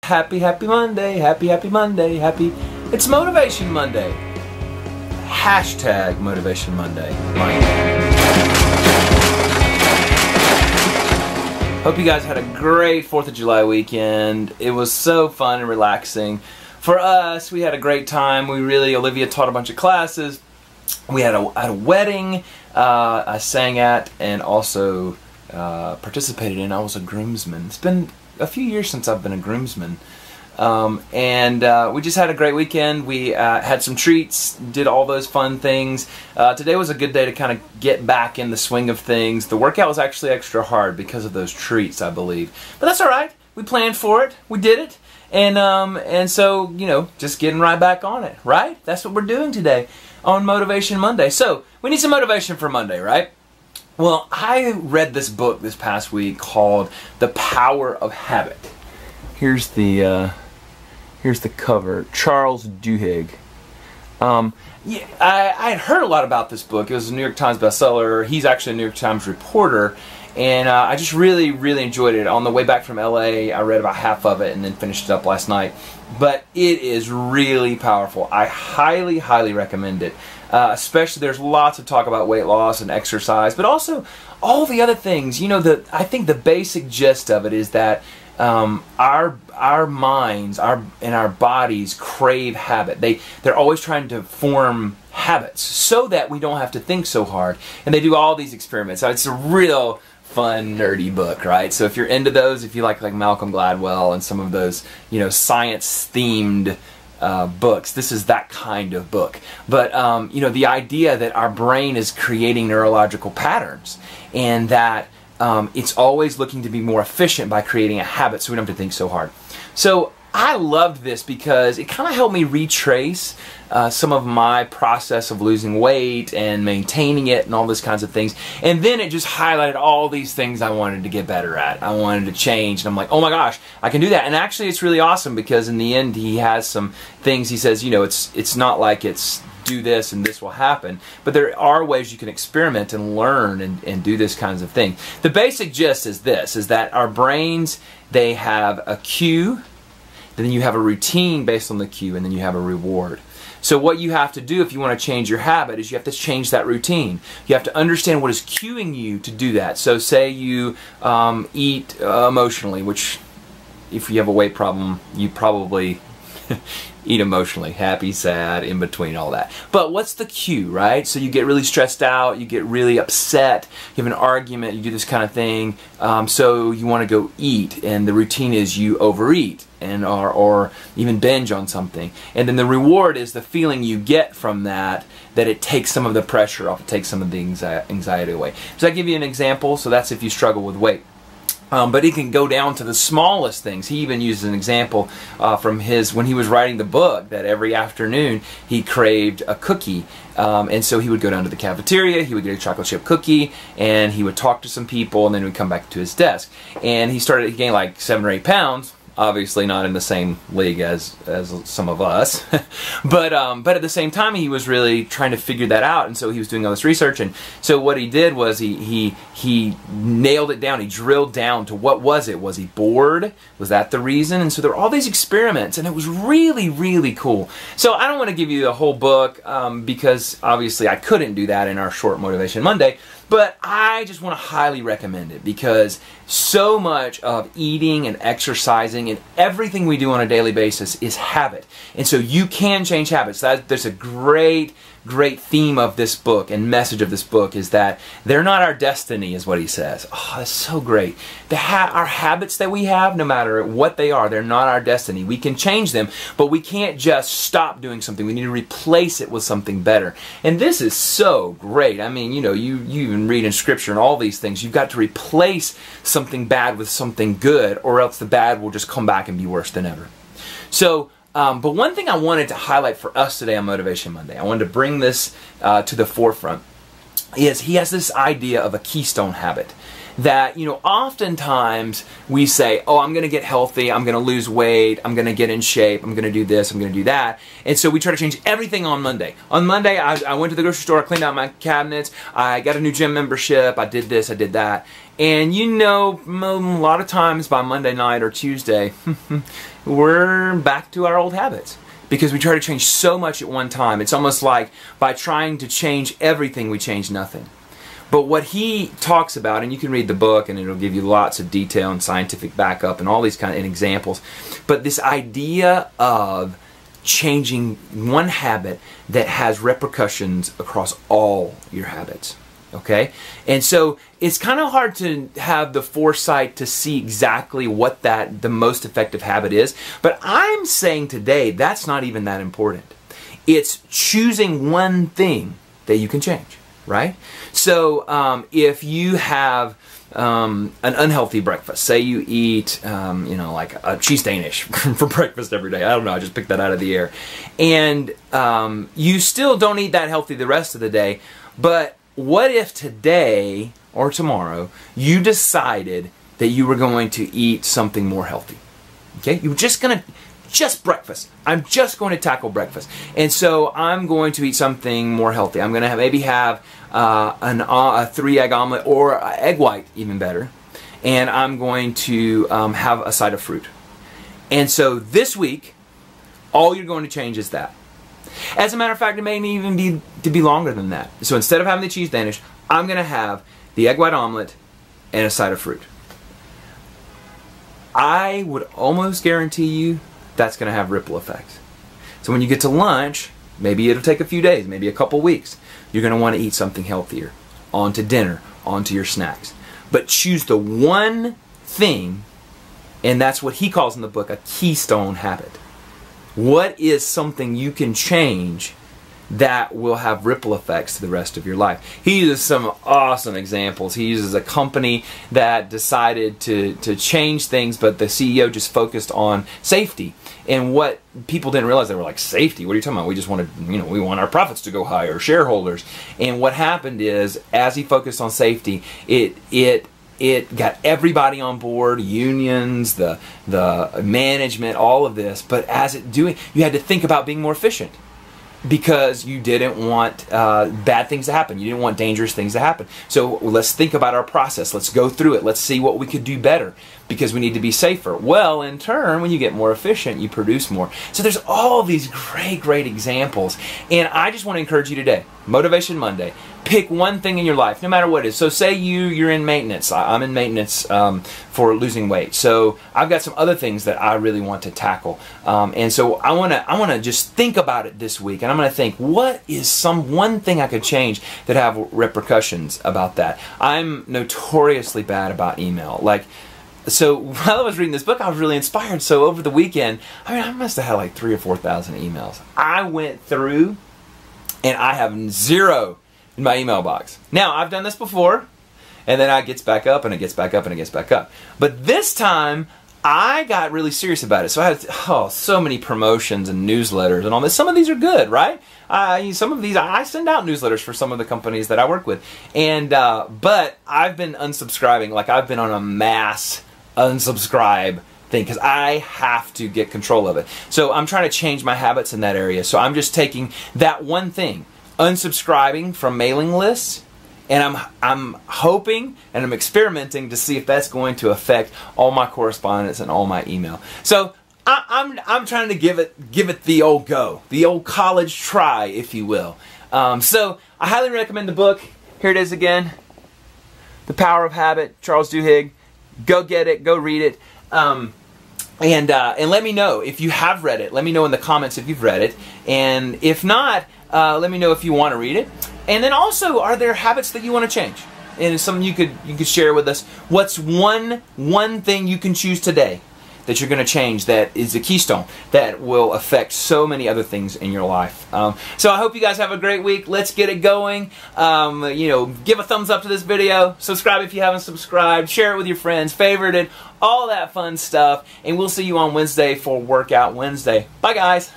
Happy, happy Monday, happy, happy Monday, happy. It's Motivation Monday. Hashtag Motivation Monday. Hope you guys had a great 4th of July weekend. It was so fun and relaxing. For us, we had a great time. Olivia taught a bunch of classes. We had a wedding I sang at and also participated in. I was a groomsman. It's been a few years since I've been a groomsman. We just had a great weekend. We had some treats, did all those fun things. Today was a good day to kind of get back in the swing of things. The workout was actually extra hard because of those treats, I believe. But that's alright. We planned for it. We did it. And so, you know, just getting right back on it, right? That's what we're doing today on Motivation Monday. So, we need some motivation for Monday, right? Well, I read this book this past week called The Power of Habit. Here's the cover. Charles Duhigg. Yeah, I had heard a lot about this book. It was a New York Times bestseller. He's actually a New York Times reporter. And I just really, really enjoyed it. On the way back from LA, I read about half of it and then finished it up last night. But it is really powerful. I highly, highly recommend it. Especially, there's lots of talk about weight loss and exercise, but also all the other things. You know, I think the basic gist of it is that our minds and our bodies crave habit. They're always trying to form habits so that we don't have to think so hard. And they do all these experiments. So it's a real fun, nerdy book, right? So if you're into those, if you like Malcolm Gladwell and some of those, you know, science-themed books, this is that kind of book. But you know, the idea that our brain is creating neurological patterns and that it's always looking to be more efficient by creating a habit so we don't have to think so hard. So I loved this because it kind of helped me retrace some of my process of losing weight and maintaining it and all those kinds of things. And then it just highlighted all these things I wanted to get better at. I wanted to change. And I'm like, oh my gosh, I can do that. And actually it's really awesome because in the end he has some things. He says, you know, it's not like it's do this and this will happen, but there are ways you can experiment and learn and do this kinds of thing. The basic gist is this, is that our brains, they have a cue, then you have a routine based on the cue, and then you have a reward. So what you have to do if you want to change your habit is you have to change that routine. You have to understand what is cueing you to do that. So say you eat emotionally, which if you have a weight problem, you probably eat emotionally, happy, sad, in between, all that. But what's the cue, right? So you get really stressed out, you get really upset, you have an argument, you do this kind of thing, so you want to go eat, and the routine is you overeat and or even binge on something. And then the reward is the feeling you get from that it takes some of the pressure off, it takes some of the anxiety away. So I give you an example. So that's if you struggle with weight. But it can go down to the smallest things. He even uses an example from when he was writing the book, that every afternoon he craved a cookie. And so he would go down to the cafeteria, he would get a chocolate chip cookie, and he would talk to some people, and then he would come back to his desk. And he gained like 7 or 8 pounds. Obviously not in the same league as some of us, but at the same time he was really trying to figure that out, and so he was doing all this research. And so what he did was he nailed it down. He drilled down to what was it? Was he bored? Was that the reason? And so there were all these experiments, and it was really, really cool. So I don't want to give you the whole book because obviously I couldn't do that in our short Motivation Monday. But I just want to highly recommend it because so much of eating and exercising and everything we do on a daily basis is habit. And so you can change habits. There's a great theme of this book and message of this book is that they're not our destiny, is what he says. Oh, that's so great. Our habits that we have, no matter what they are, they're not our destiny. We can change them, but we can't just stop doing something. We need to replace it with something better. And this is so great. I mean, you know, you even read in Scripture and all these things. You've got to replace something bad with something good, or else the bad will just come back and be worse than ever. So, but one thing I wanted to highlight for us today on Motivation Monday, I wanted to bring this to the forefront, is he has this idea of a keystone habit. That, you know, oftentimes we say, oh, I'm going to get healthy, I'm going to lose weight, I'm going to get in shape, I'm going to do this, I'm going to do that. And so we try to change everything on Monday. On Monday, I went to the grocery store, I cleaned out my cabinets, I got a new gym membership, I did this, I did that. And you know, a lot of times by Monday night or Tuesday, we're back to our old habits. Because we try to change so much at one time. It's almost like by trying to change everything, we change nothing. But what he talks about, and you can read the book and it'll give you lots of detail and scientific backup and all these kind of examples, but this idea of changing one habit that has repercussions across all your habits. Okay? And so it's kind of hard to have the foresight to see exactly what the most effective habit is. But I'm saying today that's not even that important. It's choosing one thing that you can change, right? So if you have an unhealthy breakfast, say you eat, like a cheese Danish for breakfast every day. I don't know, I just picked that out of the air. And you still don't eat that healthy the rest of the day, but what if today or tomorrow you decided that you were going to eat something more healthy? Okay, you were just breakfast. I'm just going to tackle breakfast, and so I'm going to eat something more healthy. I'm going to maybe have a 3-egg omelet or an egg white, even better, and I'm going to have a side of fruit. And so this week, all you're going to change is that. As a matter of fact, it may even be longer than that. So instead of having the cheese Danish, I'm going to have the egg white omelet and a side of fruit. I would almost guarantee you that's going to have ripple effects. So when you get to lunch, maybe it'll take a few days, maybe a couple weeks, you're going to want to eat something healthier. On to dinner, on to your snacks. But choose the one thing, and that's what he calls in the book a keystone habit. What is something you can change that will have ripple effects to the rest of your life? He uses some awesome examples. He uses a company that decided to change things, but the CEO just focused on safety. And what people didn't realize, they were like, safety? What are you talking about? We just wanted, we want our profits to go higher, shareholders. And what happened is, as he focused on safety, it got everybody on board, unions, the management, all of this. But you had to think about being more efficient, because you didn't want bad things to happen. You didn't want dangerous things to happen. So let's think about our process. Let's go through it. Let's see what we could do better, because we need to be safer. Well, in turn, when you get more efficient, you produce more. So there's all these great examples. And I just want to encourage you today, Motivation Monday, pick one thing in your life, no matter what it is. So say you're in maintenance. I'm in maintenance for losing weight. So I've got some other things that I really want to tackle. And so I want to just think about it this week. And I'm going to think, what is one thing I could change that have repercussions about that? I'm notoriously bad about email. So while I was reading this book, I was really inspired. So over the weekend, I must have had like 3,000 or 4,000 emails. I went through, and I have 0 in my email box. Now, I've done this before, and then it gets back up, and it gets back up, and it gets back up. But this time, I got really serious about it. So I had so many promotions and newsletters and all this. Some of these are good, right? Some of these, I send out newsletters for some of the companies that I work with. And but I've been unsubscribing. Like, I've been on a mass unsubscribe thing, because I have to get control of it. So I'm trying to change my habits in that area. So I'm just taking that one thing, unsubscribing from mailing lists, and I'm hoping and I'm experimenting to see if that's going to affect all my correspondence and all my email. So I'm trying to give it the old go, the old college try, if you will. So I highly recommend the book. Here it is again, The Power of Habit, Charles Duhigg. Go get it, go read it. And let me know if you have read it. Let me know in the comments if you've read it. And if not, let me know if you want to read it. And then also, are there habits that you want to change? And it's something you could share with us. What's one thing you can choose today that you're going to change that is a keystone that will affect so many other things in your life? So I hope you guys have a great week. Let's get it going. Give a thumbs up to this video. Subscribe if you haven't subscribed. Share it with your friends. Favorite it. All that fun stuff. And we'll see you on Wednesday for Workout Wednesday. Bye, guys.